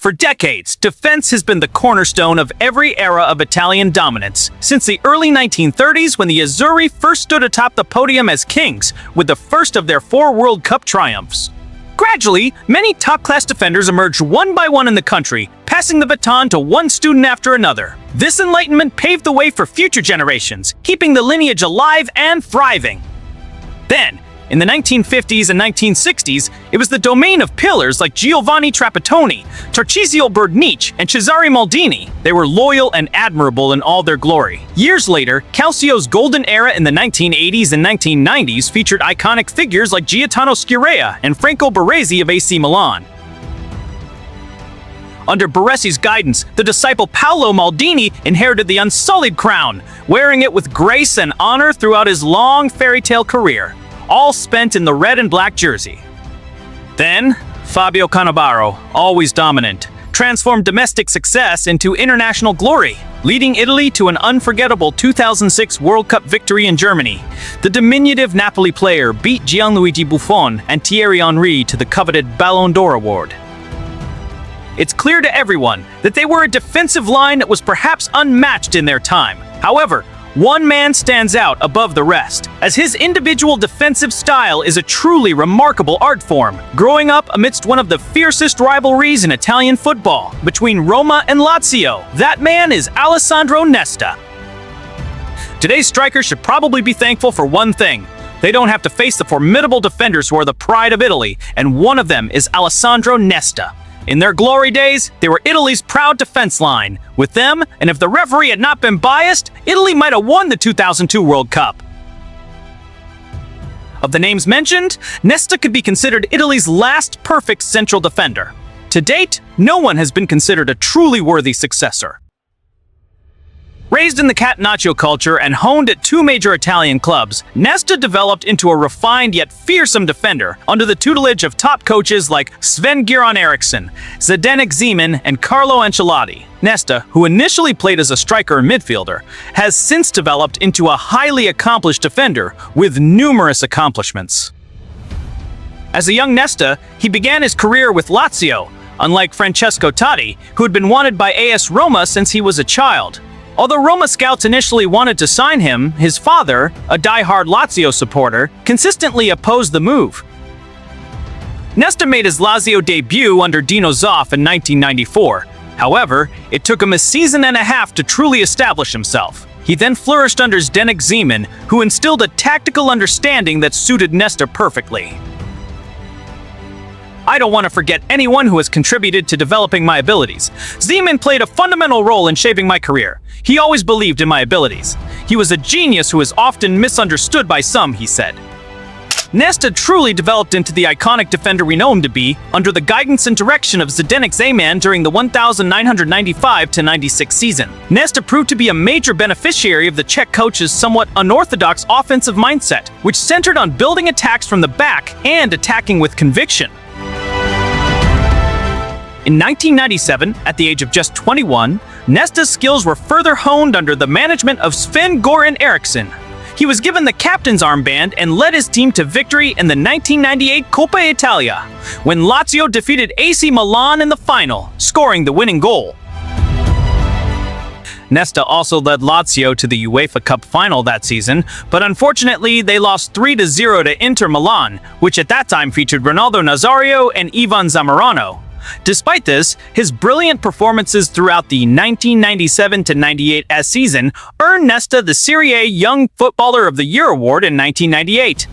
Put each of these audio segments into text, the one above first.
For decades, defense has been the cornerstone of every era of Italian dominance, since the early 1930s when the Azzurri first stood atop the podium as kings, with the first of their 4 World Cup triumphs. Gradually, many top-class defenders emerged one by one in the country, passing the baton to one student after another. This enlightenment paved the way for future generations, keeping the lineage alive and thriving. Then, in the 1950s and 1960s, it was the domain of pillars like Giovanni Trapattoni, Tarcisio Bernice, and Cesare Maldini. They were loyal and admirable in all their glory. Years later, Calcio's golden era in the 1980s and 1990s featured iconic figures like Gaetano Scirea and Franco Baresi of AC Milan. Under Baresi's guidance, the disciple Paolo Maldini inherited the unsullied crown, wearing it with grace and honor throughout his long fairy tale career, all spent in the red and black jersey. Then, Fabio Cannavaro, always dominant, transformed domestic success into international glory, leading Italy to an unforgettable 2006 World Cup victory in Germany. The diminutive Napoli player beat Gianluigi Buffon and Thierry Henry to the coveted Ballon d'Or award. It's clear to everyone that they were a defensive line that was perhaps unmatched in their time. However, one man stands out above the rest, as his individual defensive style is a truly remarkable art form, growing up amidst one of the fiercest rivalries in Italian football, between Roma and Lazio. That man is Alessandro Nesta. Today's strikers should probably be thankful for one thing. They don't have to face the formidable defenders who are the pride of Italy, and one of them is Alessandro Nesta. In their glory days, they were Italy's proud defense line. With them, and if the referee had not been biased, Italy might have won the 2002 World Cup. Of the names mentioned, Nesta could be considered Italy's last perfect central defender. To date, no one has been considered a truly worthy successor. Raised in the catenaccio culture and honed at 2 major Italian clubs, Nesta developed into a refined yet fearsome defender under the tutelage of top coaches like Sven-Göran Eriksson, Zdeněk Zeman, and Carlo Ancelotti. Nesta, who initially played as a striker and midfielder, has since developed into a highly accomplished defender with numerous accomplishments. As a young Nesta, he began his career with Lazio, unlike Francesco Totti, who had been wanted by AS Roma since he was a child. Although Roma scouts initially wanted to sign him, his father, a die-hard Lazio supporter, consistently opposed the move. Nesta made his Lazio debut under Dino Zoff in 1994. However, it took him a season and a half to truly establish himself. He then flourished under Zdeněk Zeman, who instilled a tactical understanding that suited Nesta perfectly. I don't want to forget anyone who has contributed to developing my abilities. Zeman played a fundamental role in shaping my career. He always believed in my abilities. He was a genius who is often misunderstood by some, he said. Nesta truly developed into the iconic defender we know him to be under the guidance and direction of Zdeněk Zeman during the 1995-96 season. Nesta proved to be a major beneficiary of the Czech coach's somewhat unorthodox offensive mindset, which centered on building attacks from the back and attacking with conviction. In 1997, at the age of just 21, Nesta's skills were further honed under the management of Sven-Göran Eriksson. He was given the captain's armband and led his team to victory in the 1998 Coppa Italia, when Lazio defeated AC Milan in the final, scoring the winning goal. Nesta also led Lazio to the UEFA Cup final that season, but unfortunately they lost 3-0 to Inter Milan, which at that time featured Ronaldo Nazario and Ivan Zamorano. Despite this, his brilliant performances throughout the 1997-98 season earned Nesta the Serie A Young Footballer of the Year award in 1998.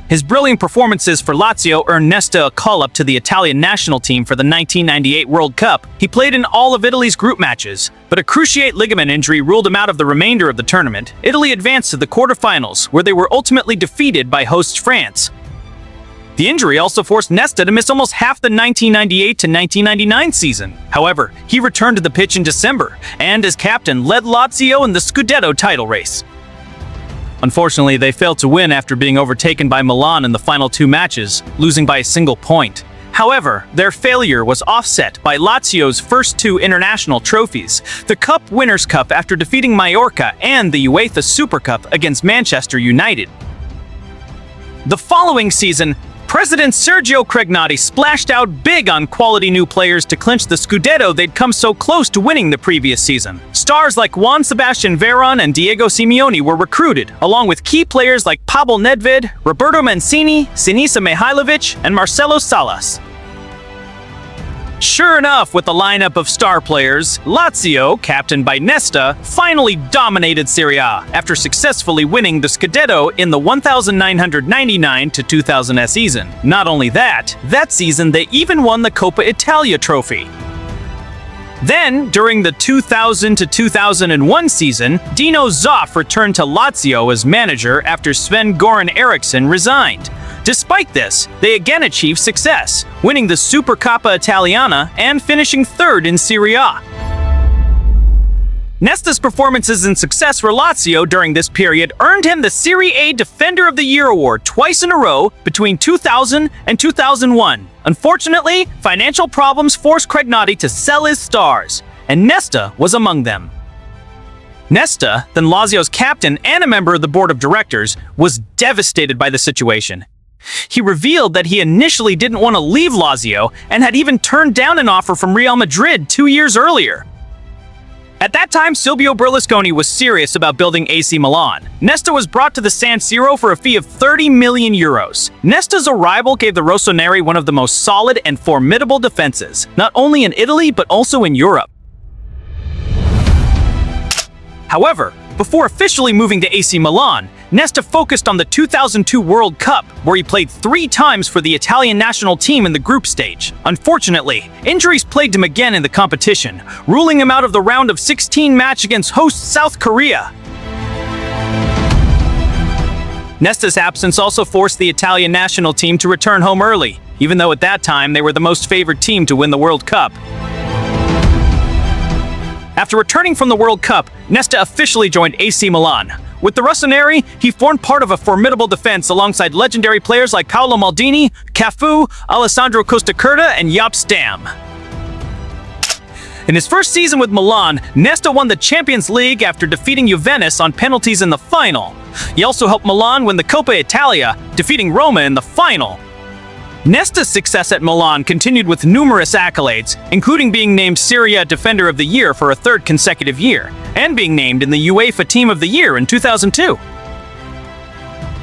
His brilliant performances for Lazio earned Nesta a call-up to the Italian national team for the 1998 World Cup. He played in all of Italy's group matches, but a cruciate ligament injury ruled him out of the remainder of the tournament. Italy advanced to the quarterfinals, where they were ultimately defeated by host France. The injury also forced Nesta to miss almost half the 1998-1999 season. However, he returned to the pitch in December, and as captain led Lazio in the Scudetto title race. Unfortunately, they failed to win after being overtaken by Milan in the final 2 matches, losing by a single point. However, their failure was offset by Lazio's first 2 international trophies, the Cup Winners' Cup after defeating Mallorca and the UEFA Super Cup against Manchester United. The following season, President Sergio Cregnotti splashed out big on quality new players to clinch the Scudetto they'd come so close to winning the previous season. Stars like Juan Sebastian Veron and Diego Simeone were recruited, along with key players like Pavel Nedved, Roberto Mancini, Sinisa Mihailovic, and Marcelo Salas. Sure enough, with the lineup of star players, Lazio, captained by Nesta, finally dominated Serie A after successfully winning the Scudetto in the 1999-2000 season. Not only that season they even won the Coppa Italia trophy. Then, during the 2000-2001 season, Dino Zoff returned to Lazio as manager after Sven-Goran Eriksson resigned. Despite this, they again achieved success, winning the Supercoppa Italiana and finishing third in Serie A. Nesta's performances and success for Lazio during this period earned him the Serie A Defender of the Year award twice in a row between 2000 and 2001. Unfortunately, financial problems forced Cregnotti to sell his stars, and Nesta was among them. Nesta, then Lazio's captain and a member of the board of directors, was devastated by the situation. He revealed that he initially didn't want to leave Lazio and had even turned down an offer from Real Madrid 2 years earlier. At that time, Silvio Berlusconi was serious about building AC Milan. Nesta was brought to the San Siro for a fee of 30 million euros. Nesta's arrival gave the Rossoneri one of the most solid and formidable defenses, not only in Italy but also in Europe. However, before officially moving to AC Milan, Nesta focused on the 2002 World Cup, where he played 3 times for the Italian national team in the group stage. Unfortunately, injuries plagued him again in the competition, ruling him out of the round of 16 match against host South Korea. Nesta's absence also forced the Italian national team to return home early, even though at that time they were the most favored team to win the World Cup. After returning from the World Cup, Nesta officially joined AC Milan. With the Rossoneri, he formed part of a formidable defense alongside legendary players like Paolo Maldini, Cafu, Alessandro Costacurta, and Jaap Stam. In his first season with Milan, Nesta won the Champions League after defeating Juventus on penalties in the final. He also helped Milan win the Coppa Italia, defeating Roma in the final. Nesta's success at Milan continued with numerous accolades, including being named Serie A Defender of the Year for a 3rd consecutive year, and being named in the UEFA Team of the Year in 2002.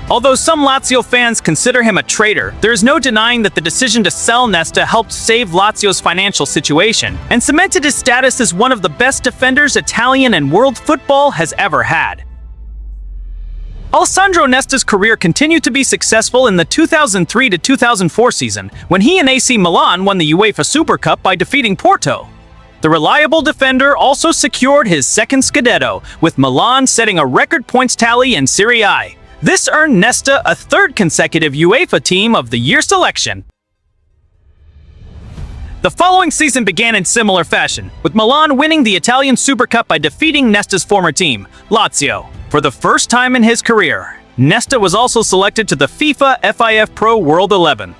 Although some Lazio fans consider him a traitor, there is no denying that the decision to sell Nesta helped save Lazio's financial situation and cemented his status as one of the best defenders Italian and world football has ever had. Alessandro Nesta's career continued to be successful in the 2003-2004 season, when he and AC Milan won the UEFA Super Cup by defeating Porto. The reliable defender also secured his 2nd Scudetto, with Milan setting a record points tally in Serie A. This earned Nesta a 3rd consecutive UEFA Team of the Year selection. The following season began in similar fashion, with Milan winning the Italian Super Cup by defeating Nesta's former team, Lazio. For the first time in his career, Nesta was also selected to the FIFA FIF Pro World 11.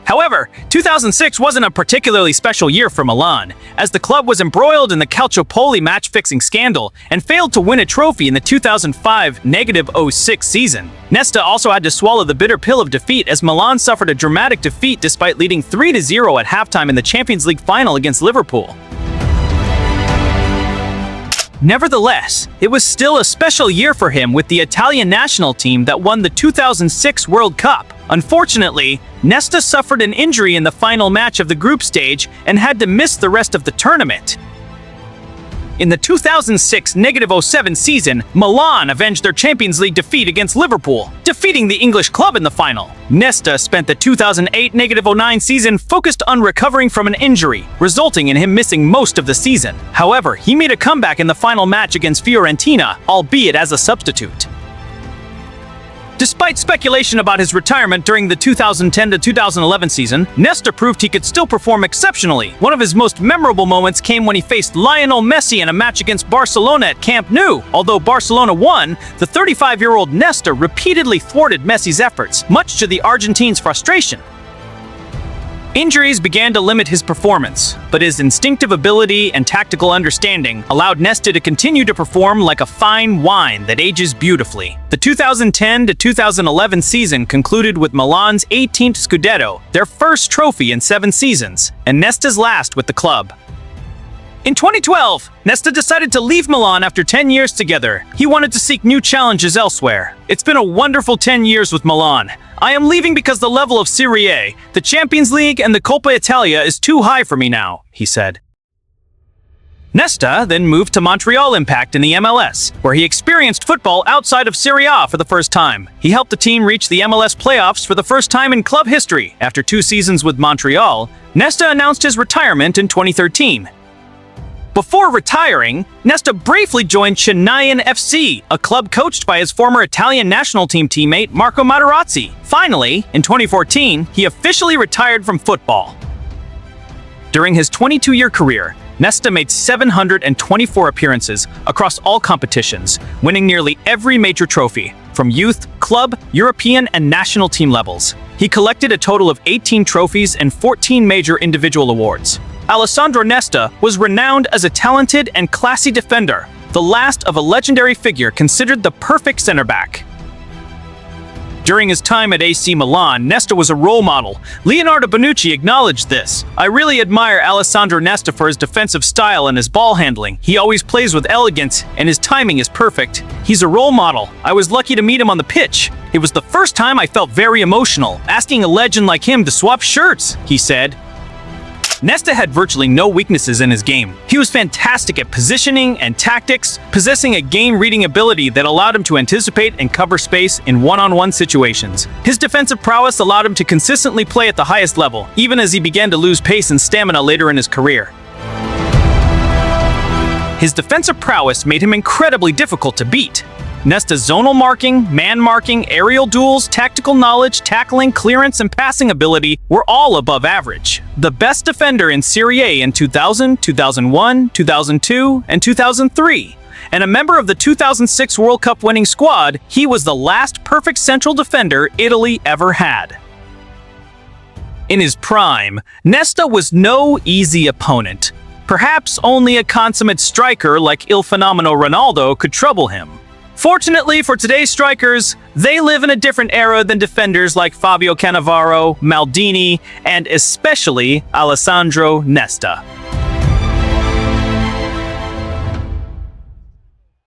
However, 2006 wasn't a particularly special year for Milan, as the club was embroiled in the Calciopoli match-fixing scandal and failed to win a trophy in the 2005-06 season. Nesta also had to swallow the bitter pill of defeat as Milan suffered a dramatic defeat despite leading 3-0 at halftime in the Champions League final against Liverpool. Nevertheless, it was still a special year for him with the Italian national team that won the 2006 World Cup. Unfortunately, Nesta suffered an injury in the final match of the group stage and had to miss the rest of the tournament. In the 2006-07 season, Milan avenged their Champions League defeat against Liverpool, defeating the English club in the final. Nesta spent the 2008-09 season focused on recovering from an injury, resulting in him missing most of the season. However, he made a comeback in the final match against Fiorentina, albeit as a substitute. Despite speculation about his retirement during the 2010-2011 season, Nesta proved he could still perform exceptionally. One of his most memorable moments came when he faced Lionel Messi in a match against Barcelona at Camp Nou. Although Barcelona won, the 35-year-old Nesta repeatedly thwarted Messi's efforts, much to the Argentines' frustration. Injuries began to limit his performance, but his instinctive ability and tactical understanding allowed Nesta to continue to perform like a fine wine that ages beautifully. The 2010 to 2011 season concluded with Milan's 18th Scudetto, their first trophy in 7 seasons, and Nesta's last with the club. In 2012, Nesta decided to leave Milan after 10 years together. He wanted to seek new challenges elsewhere. It's been a wonderful 10 years with Milan. I am leaving because the level of Serie A, the Champions League, and the Coppa Italia is too high for me now, he said. Nesta then moved to Montreal Impact in the MLS, where he experienced football outside of Serie A for the first time. He helped the team reach the MLS playoffs for the first time in club history. After 2 seasons with Montreal, Nesta announced his retirement in 2013. Before retiring, Nesta briefly joined Chennaiyin FC, a club coached by his former Italian national team teammate Marco Materazzi. Finally, in 2014, he officially retired from football. During his 22-year career, Nesta made 724 appearances across all competitions, winning nearly every major trophy, from youth, club, European, and national team levels. He collected a total of 18 trophies and 14 major individual awards. Alessandro Nesta was renowned as a talented and classy defender, the last of a legendary figure considered the perfect center back. During his time at AC Milan, Nesta was a role model. Leonardo Bonucci acknowledged this. "I really admire Alessandro Nesta for his defensive style and his ball handling. He always plays with elegance, and his timing is perfect. He's a role model. I was lucky to meet him on the pitch. It was the first time I felt very emotional, asking a legend like him to swap shirts," he said. Nesta had virtually no weaknesses in his game. He was fantastic at positioning and tactics, possessing a game-reading ability that allowed him to anticipate and cover space in one-on-one situations. His defensive prowess allowed him to consistently play at the highest level, even as he began to lose pace and stamina later in his career. His defensive prowess made him incredibly difficult to beat. Nesta's zonal marking, man marking, aerial duels, tactical knowledge, tackling, clearance, and passing ability were all above average. The best defender in Serie A in 2000, 2001, 2002, and 2003. And a member of the 2006 World Cup winning squad, he was the last perfect central defender Italy ever had. In his prime, Nesta was no easy opponent. Perhaps only a consummate striker like Il Fenomeno Ronaldo could trouble him. Fortunately for today's strikers, they live in a different era than defenders like Fabio Cannavaro, Maldini, and especially Alessandro Nesta.